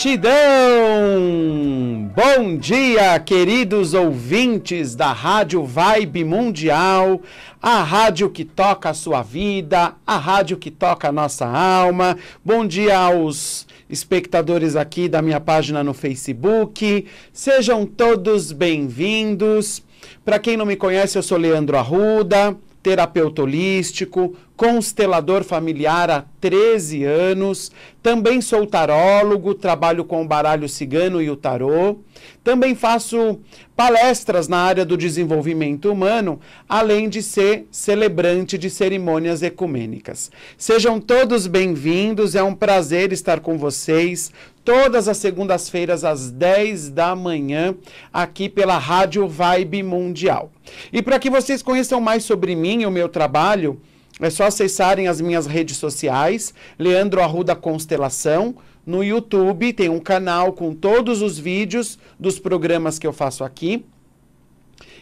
Gratidão! Bom dia, queridos ouvintes da Rádio Vibe Mundial, a rádio que toca a sua vida, a rádio que toca a nossa alma. Bom dia aos espectadores aqui da minha página no Facebook. Sejam todos bem-vindos. Para quem não me conhece, eu sou Leandro Arruda, terapeuta holístico, constelador familiar há 13 anos, também sou tarólogo, trabalho com o baralho cigano e o tarô, também faço palestras na área do desenvolvimento humano, além de ser celebrante de cerimônias ecumênicas. Sejam todos bem-vindos, é um prazer estar com vocês todas as segundas-feiras às 10 da manhã, aqui pela Rádio Vibe Mundial. E para que vocês conheçam mais sobre mim e o meu trabalho, é só acessarem as minhas redes sociais, Leandro Arruda Constelação. No YouTube tem um canal com todos os vídeos dos programas que eu faço aqui.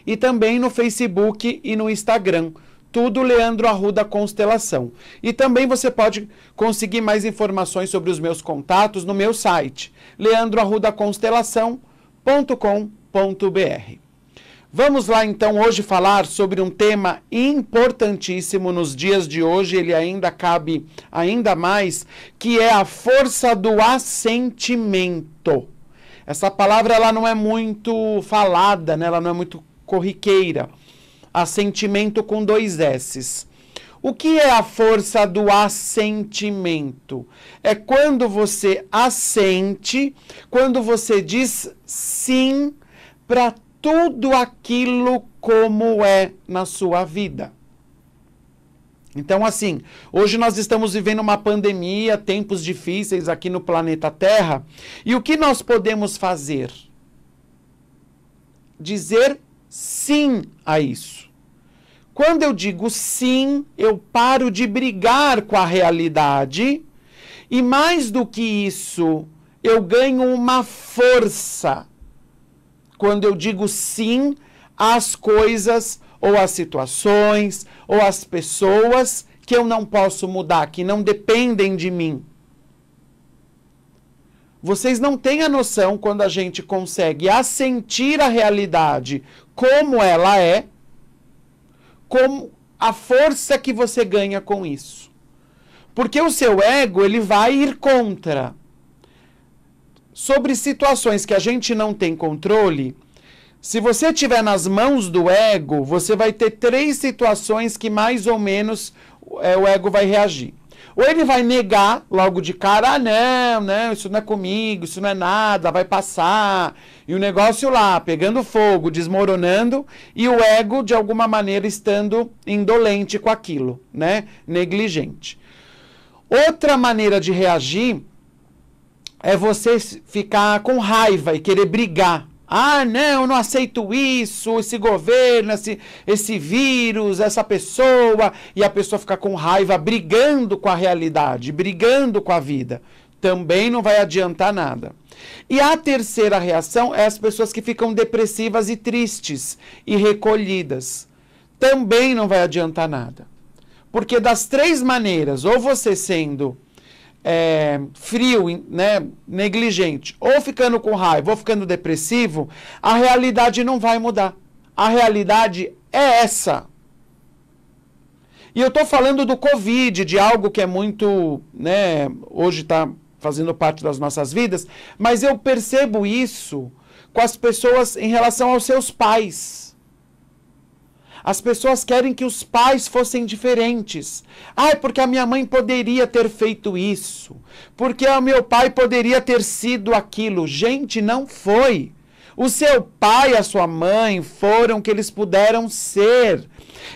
E também no Facebook e no Instagram. Tudo Leandro Arruda Constelação. E também você pode conseguir mais informações sobre os meus contatos no meu site, leandroarrudaconstelação.com.br. Vamos lá então hoje falar sobre um tema importantíssimo nos dias de hoje, ele ainda cabe ainda mais, que é a força do assentimento. Essa palavra ela não é muito falada, né? Ela não é muito corriqueira. Assentimento com 2 S's. O que é a força do assentimento? É quando você assente, quando você diz sim para tudo aquilo como é na sua vida. Então, assim, hoje nós estamos vivendo uma pandemia, tempos difíceis aqui no planeta Terra, e o que nós podemos fazer? Dizer sim a isso. Quando eu digo sim, eu paro de brigar com a realidade, e mais do que isso, eu ganho uma força. Quando eu digo sim às coisas, ou às situações, ou às pessoas que eu não posso mudar, que não dependem de mim. Vocês não têm a noção quando a gente consegue assentir a realidade como ela é, como a força que você ganha com isso. Porque o seu ego, ele vai ir contra. Sobre situações que a gente não tem controle, se você estiver nas mãos do ego, você vai ter 3 situações que mais ou menos o ego vai reagir. Ou ele vai negar logo de cara, não, isso não é comigo, isso não é nada, vai passar. E o negócio lá, pegando fogo, desmoronando, e o ego, de alguma maneira, estando indolente com aquilo, né? Negligente. Outra maneira de reagir é você ficar com raiva e querer brigar. Ah, não, eu não aceito isso, esse governo, esse vírus, essa pessoa. E a pessoa ficar com raiva, brigando com a realidade, brigando com a vida. Também não vai adiantar nada. E a terceira reação é as pessoas que ficam depressivas e tristes e recolhidas. Também não vai adiantar nada. Porque das 3 maneiras, ou você sendo frio, né, negligente, ou ficando com raiva, ou ficando depressivo, a realidade não vai mudar. A realidade é essa. E eu estou falando do Covid, de algo que é muito, né, hoje está fazendo parte das nossas vidas, mas eu percebo isso com as pessoas em relação aos seus pais. As pessoas querem que os pais fossem diferentes. Ah, porque a minha mãe poderia ter feito isso. Porque o meu pai poderia ter sido aquilo. Gente, não foi. O seu pai e a sua mãe foram o que eles puderam ser.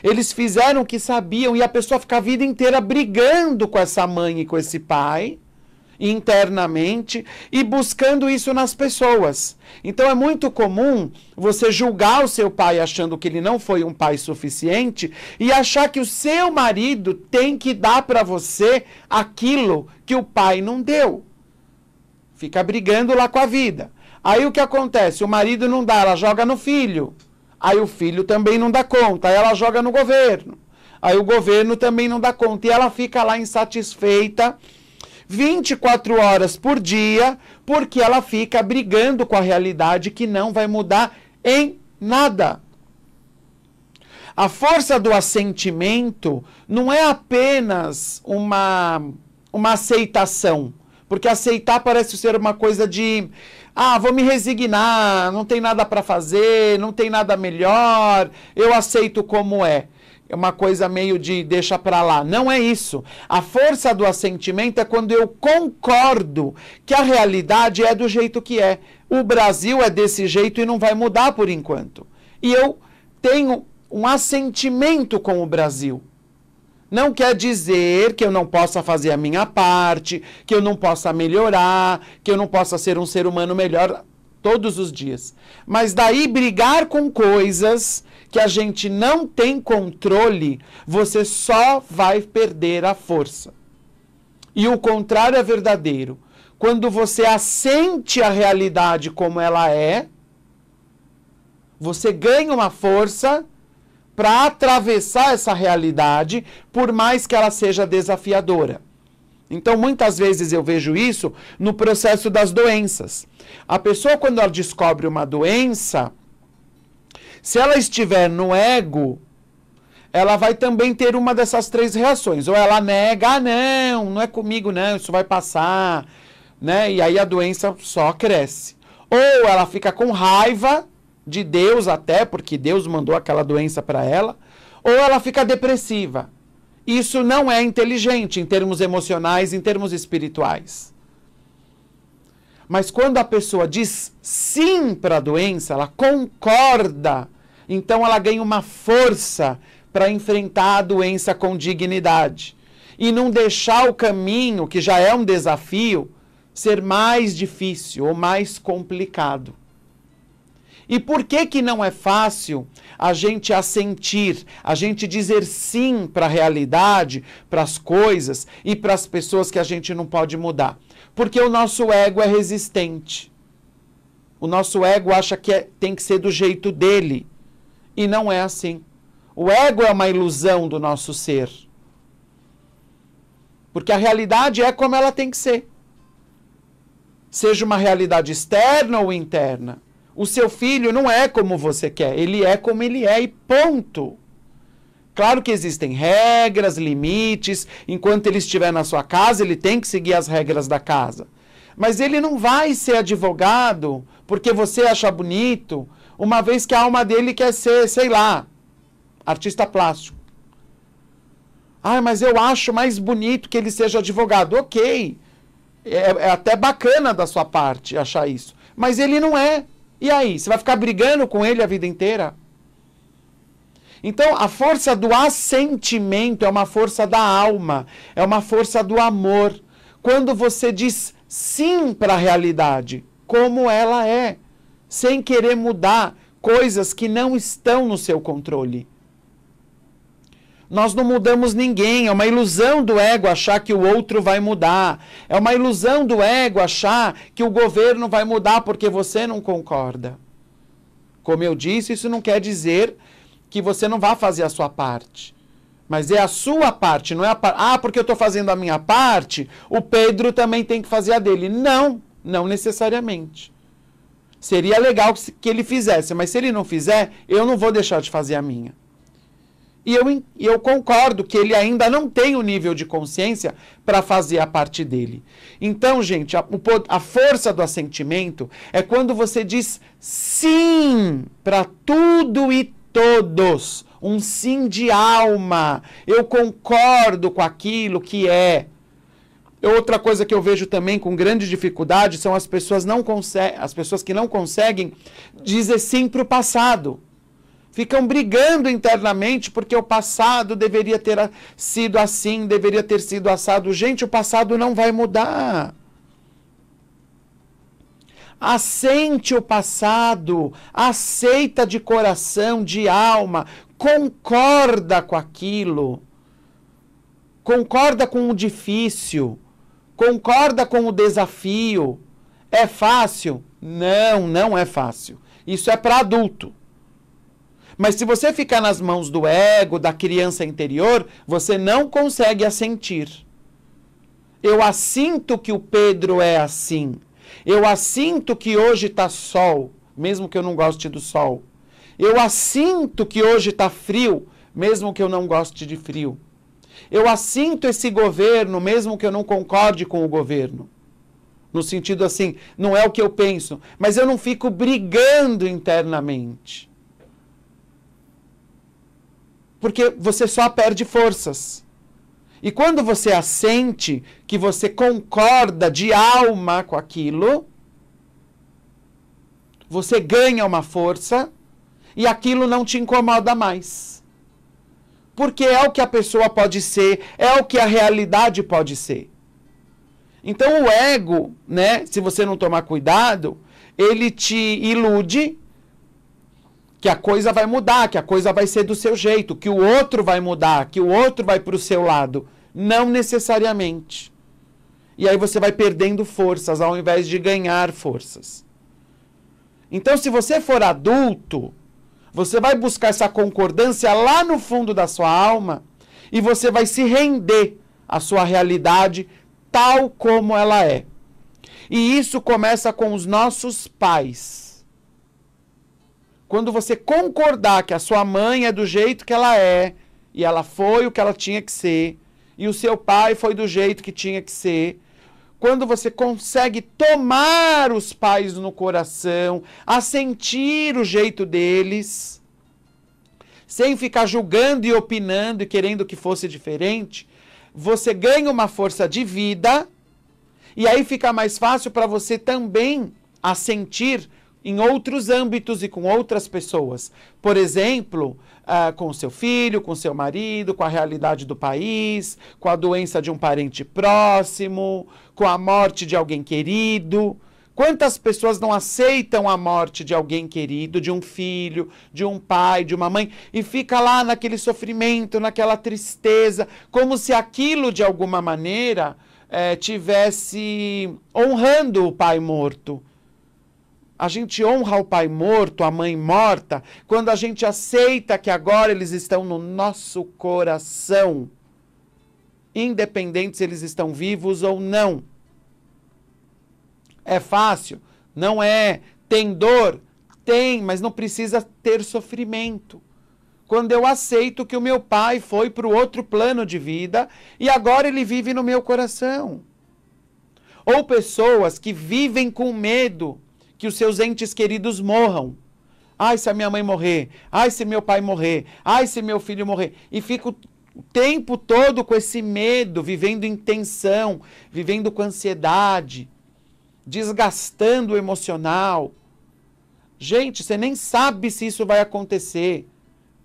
Eles fizeram o que sabiam e a pessoa fica a vida inteira brigando com essa mãe e com esse pai, internamente, e buscando isso nas pessoas. Então é muito comum você julgar o seu pai achando que ele não foi um pai suficiente e achar que o seu marido tem que dar para você aquilo que o pai não deu. Fica brigando lá com a vida. Aí o que acontece? O marido não dá, ela joga no filho. Aí o filho também não dá conta, aí ela joga no governo. Aí o governo também não dá conta e ela fica lá insatisfeita, 24 horas por dia, porque ela fica brigando com a realidade que não vai mudar em nada. A força do assentimento não é apenas uma aceitação, porque aceitar parece ser uma coisa de, vou me resignar, não tem nada para fazer, não tem nada melhor, eu aceito como é. É uma coisa meio de deixa para lá. Não é isso. A força do assentimento é quando eu concordo que a realidade é do jeito que é. O Brasil é desse jeito e não vai mudar por enquanto. E eu tenho um assentimento com o Brasil. Não quer dizer que eu não possa fazer a minha parte, que eu não possa melhorar, que eu não possa ser um ser humano melhor todos os dias. Mas daí brigar com coisas que a gente não tem controle, você só vai perder a força. E o contrário é verdadeiro. Quando você assente a realidade como ela é, você ganha uma força para atravessar essa realidade, por mais que ela seja desafiadora. Então, muitas vezes eu vejo isso no processo das doenças. A pessoa, quando ela descobre uma doença, se ela estiver no ego, ela vai também ter uma dessas 3 reações. Ou ela nega, não é comigo não, isso vai passar, né? E aí a doença só cresce. Ou ela fica com raiva de Deus até, porque Deus mandou aquela doença para ela, ou ela fica depressiva. Isso não é inteligente em termos emocionais, em termos espirituais. Mas quando a pessoa diz sim para a doença, ela concorda, então ela ganha uma força para enfrentar a doença com dignidade. E não deixar o caminho, que já é um desafio, ser mais difícil ou mais complicado. E por que não é fácil a gente assentir, a gente dizer sim para a realidade, para as coisas e para as pessoas que a gente não pode mudar? Porque o nosso ego é resistente. O nosso ego acha que tem que ser do jeito dele. E não é assim. O ego é uma ilusão do nosso ser. Porque a realidade é como ela tem que ser. Seja uma realidade externa ou interna. O seu filho não é como você quer, ele é como ele é e ponto. Claro que existem regras, limites, enquanto ele estiver na sua casa, ele tem que seguir as regras da casa. Mas ele não vai ser advogado porque você acha bonito, uma vez que a alma dele quer ser, sei lá, artista plástico. Mas eu acho mais bonito que ele seja advogado. Ok, é até bacana da sua parte achar isso, mas ele não é. E aí, você vai ficar brigando com ele a vida inteira? Então, a força do assentimento é uma força da alma, é uma força do amor. Quando você diz sim para a realidade, como ela é, sem querer mudar coisas que não estão no seu controle. Nós não mudamos ninguém, é uma ilusão do ego achar que o outro vai mudar. É uma ilusão do ego achar que o governo vai mudar porque você não concorda. Como eu disse, isso não quer dizer que você não vá fazer a sua parte. Mas é a sua parte, não é a parte. Porque eu estou fazendo a minha parte, o Pedro também tem que fazer a dele. Não, não necessariamente. Seria legal que ele fizesse, mas se ele não fizer, eu não vou deixar de fazer a minha. E eu concordo que ele ainda não tem o nível de consciência para fazer a parte dele. Então, gente, a força do assentimento é quando você diz sim para tudo e todos. Um sim de alma. Eu concordo com aquilo que é. Outra coisa que eu vejo também com grande dificuldade são as pessoas que não conseguem dizer sim para o passado. Ficam brigando internamente porque o passado deveria ter sido assim, deveria ter sido assado. Gente, o passado não vai mudar. Assente o passado, aceita de coração, de alma, concorda com aquilo. Concorda com o difícil, concorda com o desafio. É fácil? Não, não é fácil. Isso é para adulto. Mas se você ficar nas mãos do ego, da criança interior, você não consegue assentir. Eu assinto que o Pedro é assim. Eu assinto que hoje está sol, mesmo que eu não goste do sol. Eu assinto que hoje está frio, mesmo que eu não goste de frio. Eu assinto esse governo, mesmo que eu não concorde com o governo. No sentido assim, não é o que eu penso, mas eu não fico brigando internamente. Porque você só perde forças. E quando você assente que você concorda de alma com aquilo, você ganha uma força e aquilo não te incomoda mais. Porque é o que a pessoa pode ser, é o que a realidade pode ser. Então o ego, né, se você não tomar cuidado, ele te ilude que a coisa vai mudar, que a coisa vai ser do seu jeito, que o outro vai mudar, que o outro vai para o seu lado. Não necessariamente. E aí você vai perdendo forças ao invés de ganhar forças. Então, se você for adulto, você vai buscar essa concordância lá no fundo da sua alma e você vai se render à sua realidade tal como ela é. E isso começa com os nossos pais. Quando você concordar que a sua mãe é do jeito que ela é, e ela foi o que ela tinha que ser, e o seu pai foi do jeito que tinha que ser, quando você consegue tomar os pais no coração, a sentir o jeito deles, sem ficar julgando e opinando e querendo que fosse diferente, você ganha uma força de vida, e aí fica mais fácil para você também assentir em outros âmbitos e com outras pessoas. Por exemplo, com o seu filho, com o seu marido, com a realidade do país, com a doença de um parente próximo, com a morte de alguém querido. Quantas pessoas não aceitam a morte de alguém querido, de um filho, de um pai, de uma mãe, e fica lá naquele sofrimento, naquela tristeza, como se aquilo de alguma maneira tivesse honrando o pai morto. A gente honra o pai morto, a mãe morta, quando a gente aceita que agora eles estão no nosso coração, independente se eles estão vivos ou não. É fácil? Não é. Tem dor? Tem, mas não precisa ter sofrimento. Quando eu aceito que o meu pai foi para o outro plano de vida e agora ele vive no meu coração. Ou pessoas que vivem com medo que os seus entes queridos morram. Ai, se a minha mãe morrer. Ai, se meu pai morrer. Ai, se meu filho morrer. E fico o tempo todo com esse medo, vivendo em tensão, vivendo com ansiedade, desgastando o emocional. Gente, você nem sabe se isso vai acontecer.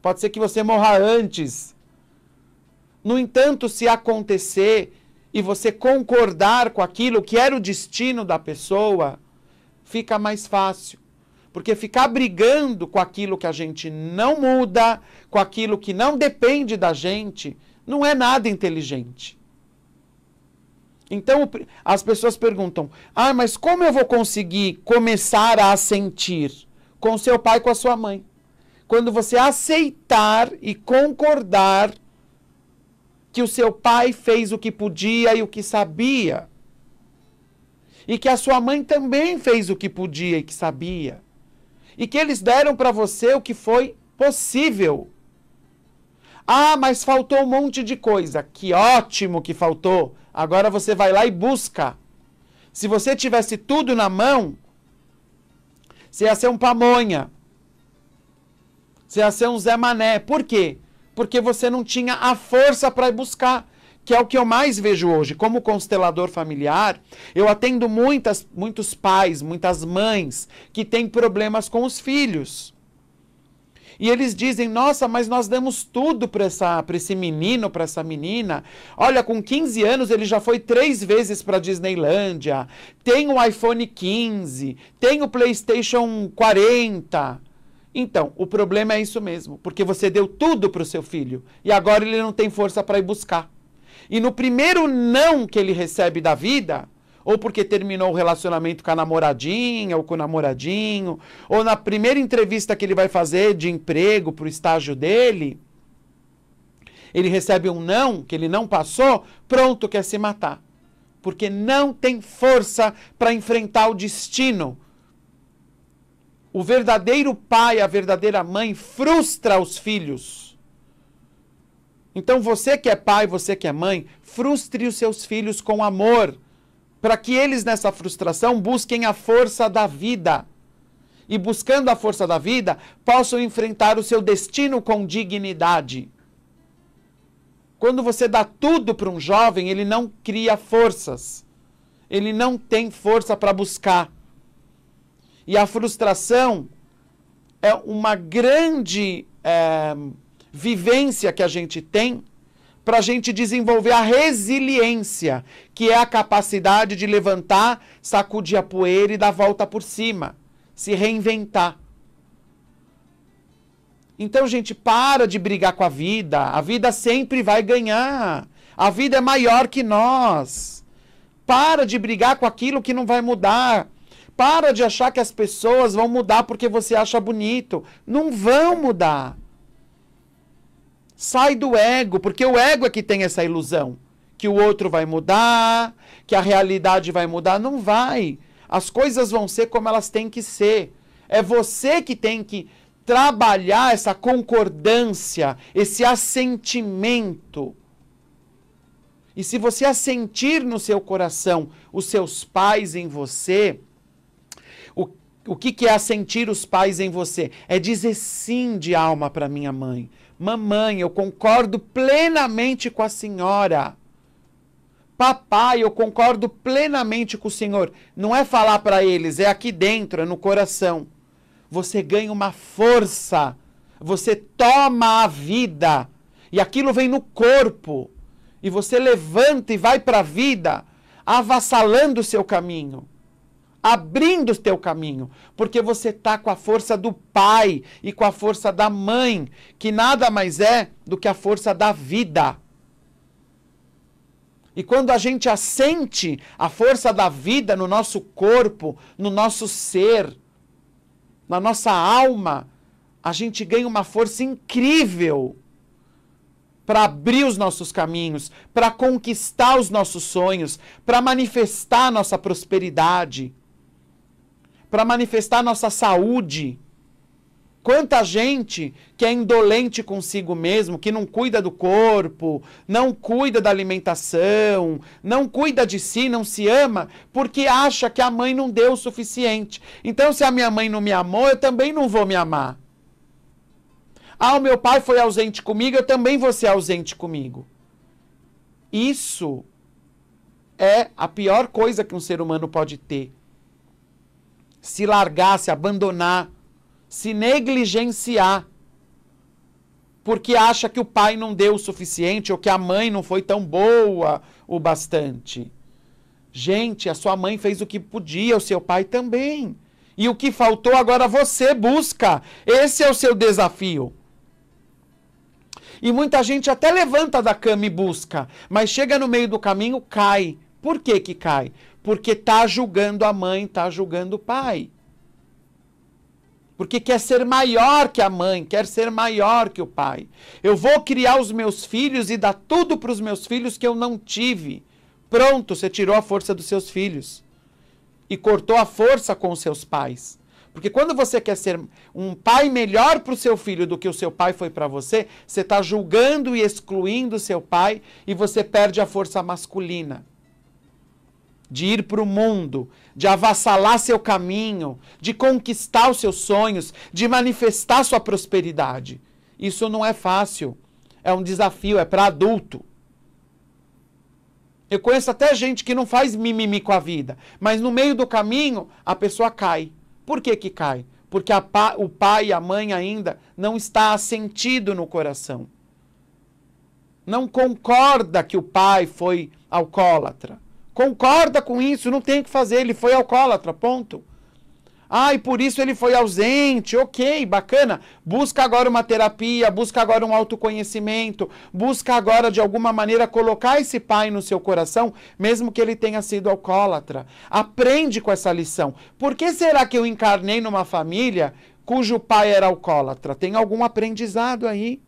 Pode ser que você morra antes. No entanto, se acontecer e você concordar com aquilo que era o destino da pessoa, fica mais fácil. Porque ficar brigando com aquilo que a gente não muda, com aquilo que não depende da gente, não é nada inteligente. Então, as pessoas perguntam, mas como eu vou conseguir começar a sentir? Com seu pai e com a sua mãe. Quando você aceitar e concordar que o seu pai fez o que podia e o que sabia, e que a sua mãe também fez o que podia e que sabia. E que eles deram para você o que foi possível. Mas faltou um monte de coisa. Que ótimo que faltou. Agora você vai lá e busca. Se você tivesse tudo na mão, você ia ser um pamonha. Você ia ser um Zé Mané. Por quê? Porque você não tinha a força para ir buscar. Que é o que eu mais vejo hoje. Como constelador familiar, eu atendo muitos pais, muitas mães que têm problemas com os filhos. E eles dizem, nossa, mas nós damos tudo para esse menino, para essa menina. Olha, com 15 anos ele já foi 3 vezes para a Disneylândia, tem o iPhone 15, tem o PlayStation 40. Então, o problema é isso mesmo, porque você deu tudo para o seu filho e agora ele não tem força para ir buscar. E no primeiro não que ele recebe da vida, ou porque terminou o relacionamento com a namoradinha ou com o namoradinho, ou na primeira entrevista que ele vai fazer de emprego para o estágio dele, ele recebe um não, que ele não passou, pronto, quer se matar. Porque não tem força para enfrentar o destino. O verdadeiro pai, a verdadeira mãe, frustra os filhos. Então você que é pai, você que é mãe, frustre os seus filhos com amor, para que eles nessa frustração busquem a força da vida. E buscando a força da vida, possam enfrentar o seu destino com dignidade. Quando você dá tudo para um jovem, ele não cria forças. Ele não tem força para buscar. E a frustração é uma grande vivência que a gente tem para a gente desenvolver a resiliência, que é a capacidade de levantar, sacudir a poeira e dar a volta por cima, se reinventar. Então, gente, para de brigar com a vida sempre vai ganhar, a vida é maior que nós. Para de brigar com aquilo que não vai mudar. Para de achar que as pessoas vão mudar porque você acha bonito. Não vão mudar. Sai do ego, porque o ego é que tem essa ilusão. Que o outro vai mudar, que a realidade vai mudar. Não vai. As coisas vão ser como elas têm que ser. É você que tem que trabalhar essa concordância, esse assentimento. E se você assentir no seu coração os seus pais em você, o que é assentir os pais em você? É dizer sim de alma para minha mãe. Mamãe, eu concordo plenamente com a senhora. Papai, eu concordo plenamente com o senhor. Não é falar para eles, é aqui dentro, é no coração. Você ganha uma força. Você toma a vida. E aquilo vem no corpo. E você levanta e vai para a vida, avassalando o seu caminho. Abrindo o teu caminho, porque você está com a força do pai e com a força da mãe, que nada mais é do que a força da vida. E quando a gente assente a força da vida no nosso corpo, no nosso ser, na nossa alma, a gente ganha uma força incrível para abrir os nossos caminhos, para conquistar os nossos sonhos, para manifestar a nossa prosperidade, para manifestar nossa saúde. Quanta gente que é indolente consigo mesmo, que não cuida do corpo, não cuida da alimentação, não cuida de si, não se ama, porque acha que a mãe não deu o suficiente. Então, se a minha mãe não me amou, eu também não vou me amar. Ah, o meu pai foi ausente comigo, eu também vou ser ausente comigo. Isso é a pior coisa que um ser humano pode ter. Se largar, se abandonar, se negligenciar, porque acha que o pai não deu o suficiente ou que a mãe não foi tão boa o bastante. Gente, a sua mãe fez o que podia, o seu pai também. E o que faltou agora você busca. Esse é o seu desafio. E muita gente até levanta da cama e busca, mas chega no meio do caminho, cai. Por que que cai? Porque está julgando a mãe, está julgando o pai. Porque quer ser maior que a mãe, quer ser maior que o pai. Eu vou criar os meus filhos e dar tudo para os meus filhos que eu não tive. Pronto, você tirou a força dos seus filhos. E cortou a força com os seus pais. Porque quando você quer ser um pai melhor para o seu filho do que o seu pai foi para você, você está julgando e excluindo o seu pai e você perde a força masculina. De ir para o mundo, de avassalar seu caminho, de conquistar os seus sonhos, de manifestar sua prosperidade. Isso não é fácil, é um desafio, é para adulto. Eu conheço até gente que não faz mimimi com a vida, mas no meio do caminho a pessoa cai. Por que que cai? Porque o pai e a mãe ainda não está assentido no coração. Não concorda que o pai foi alcoólatra. Concorda com isso, não tem o que fazer, ele foi alcoólatra, ponto. Ah, e por isso ele foi ausente, ok, bacana. Busca agora uma terapia, busca agora um autoconhecimento, busca agora de alguma maneira colocar esse pai no seu coração, mesmo que ele tenha sido alcoólatra. Aprende com essa lição. Por que será que eu encarnei numa família cujo pai era alcoólatra? Tem algum aprendizado aí?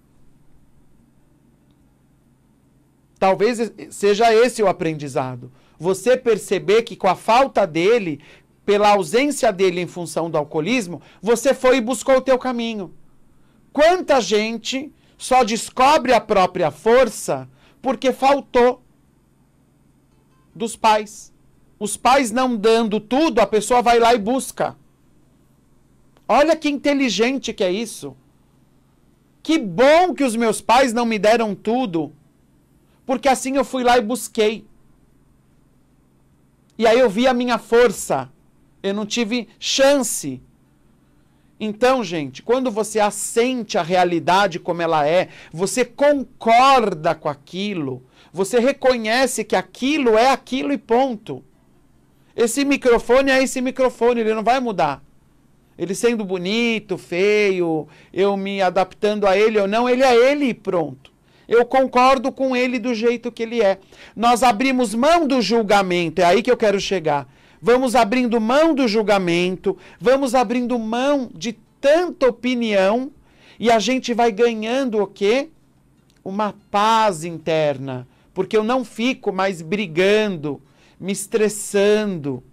Talvez seja esse o aprendizado. você perceber que com a falta dele, pela ausência dele em função do alcoolismo, você foi e buscou o teu caminho. Quanta gente só descobre a própria força porque faltou dos pais. Os pais não dando tudo, a pessoa vai lá e busca. Olha que inteligente que é isso. Que bom que os meus pais não me deram tudo, porque assim eu fui lá e busquei. E aí eu vi a minha força. Eu não tive chance. Então, gente, quando você assente a realidade como ela é, você concorda com aquilo, você reconhece que aquilo é aquilo e ponto. Esse microfone é esse microfone, ele não vai mudar. Ele sendo bonito, feio, eu me adaptando a ele ou não, ele é ele e pronto. Eu concordo com ele do jeito que ele é. Nós abrimos mão do julgamento, é aí que eu quero chegar. Vamos abrindo mão do julgamento, vamos abrindo mão de tanta opinião e a gente vai ganhando o quê? Uma paz interna, porque eu não fico mais brigando, me estressando.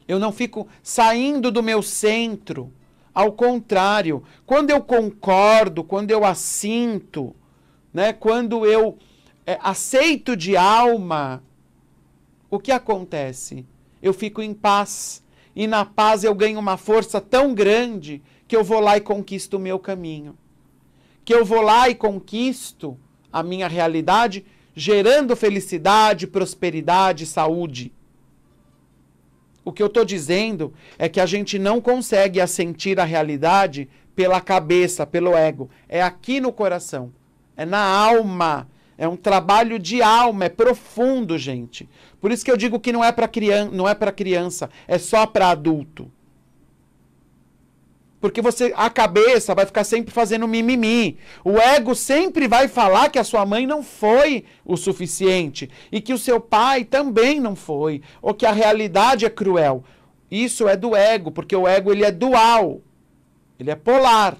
Eu não fico saindo do meu centro. Ao contrário, quando eu concordo, quando eu assinto, né, quando eu aceito de alma, o que acontece? Eu fico em paz. E na paz eu ganho uma força tão grande que eu vou lá e conquisto o meu caminho. Que eu vou lá e conquisto a minha realidade, gerando felicidade, prosperidade, saúde. O que eu estou dizendo é que a gente não consegue assentir a realidade pela cabeça, pelo ego. É aqui no coração, é na alma. É um trabalho de alma, é profundo, gente. Por isso que eu digo que não é para criança, é só para adulto. Porque a cabeça vai ficar sempre fazendo mimimi. O ego sempre vai falar que a sua mãe não foi o suficiente e que o seu pai também não foi, ou que a realidade é cruel. Isso é do ego, porque o ego ele é dual. Ele é polar.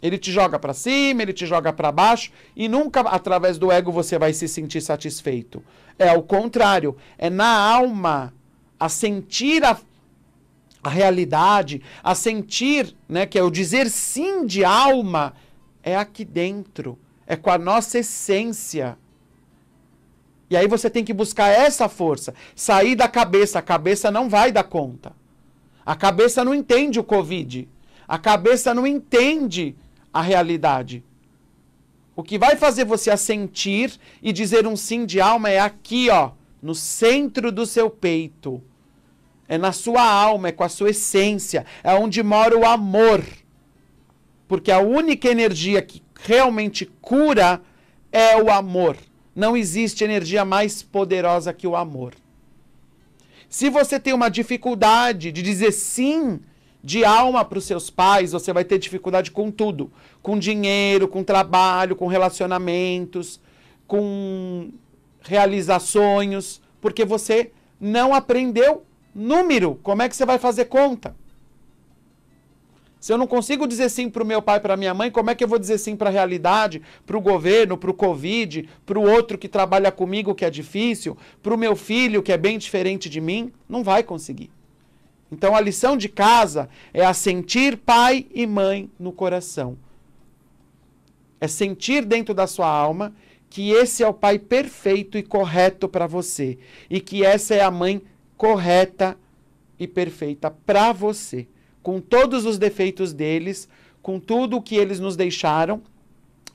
Ele te joga para cima, ele te joga para baixo e nunca através do ego você vai se sentir satisfeito. É ao contrário, é na alma, a sentir a realidade, a sentir, né, que é o dizer sim de alma, é aqui dentro, é com a nossa essência. E aí você tem que buscar essa força, sair da cabeça, a cabeça não vai dar conta. A cabeça não entende o Covid, a cabeça não entende a realidade. O que vai fazer você assentir e dizer um sim de alma é aqui, ó, no centro do seu peito. É na sua alma, é com a sua essência, é onde mora o amor. Porque a única energia que realmente cura é o amor. Não existe energia mais poderosa que o amor. Se você tem uma dificuldade de dizer sim de alma para os seus pais, você vai ter dificuldade com tudo. Com dinheiro, com trabalho, com relacionamentos, com realizar sonhos, porque você não aprendeu número. Como é que você vai fazer conta? Se eu não consigo dizer sim para o meu pai e para a minha mãe, como é que eu vou dizer sim para a realidade, para o governo, para o Covid, para o outro que trabalha comigo que é difícil, para o meu filho que é bem diferente de mim? Não vai conseguir. Então a lição de casa é a sentir pai e mãe no coração. É sentir dentro da sua alma que esse é o pai perfeito e correto para você. E que essa é a mãe correta e perfeita para você. Com todos os defeitos deles, com tudo o que eles nos deixaram,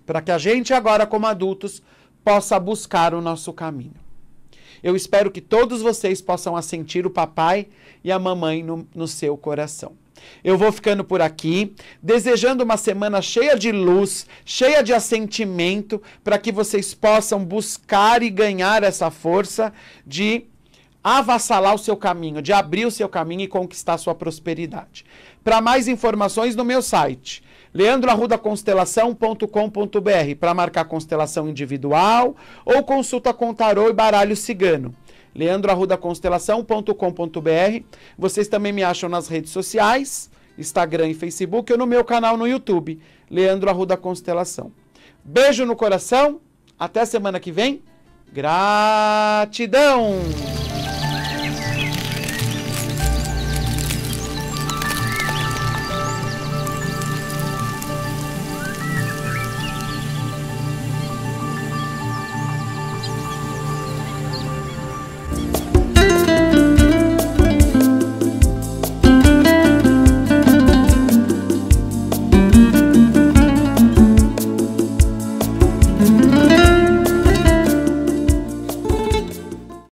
para que a gente agora como adultos possa buscar o nosso caminho. Eu espero que todos vocês possam assentir o papai e a mamãe no seu coração. Eu vou ficando por aqui, desejando uma semana cheia de luz, cheia de assentimento, para que vocês possam buscar e ganhar essa força de avassalar o seu caminho, de abrir o seu caminho e conquistar a sua prosperidade. Para mais informações no meu site, leandroarrudaconstelação.com.br, para marcar constelação individual ou consulta com tarô e baralho cigano. leandroarrudaconstelação.com.br. Vocês também me acham nas redes sociais, Instagram e Facebook, ou no meu canal no YouTube, Leandro Arruda Constelação. Beijo no coração, até semana que vem Gratidão!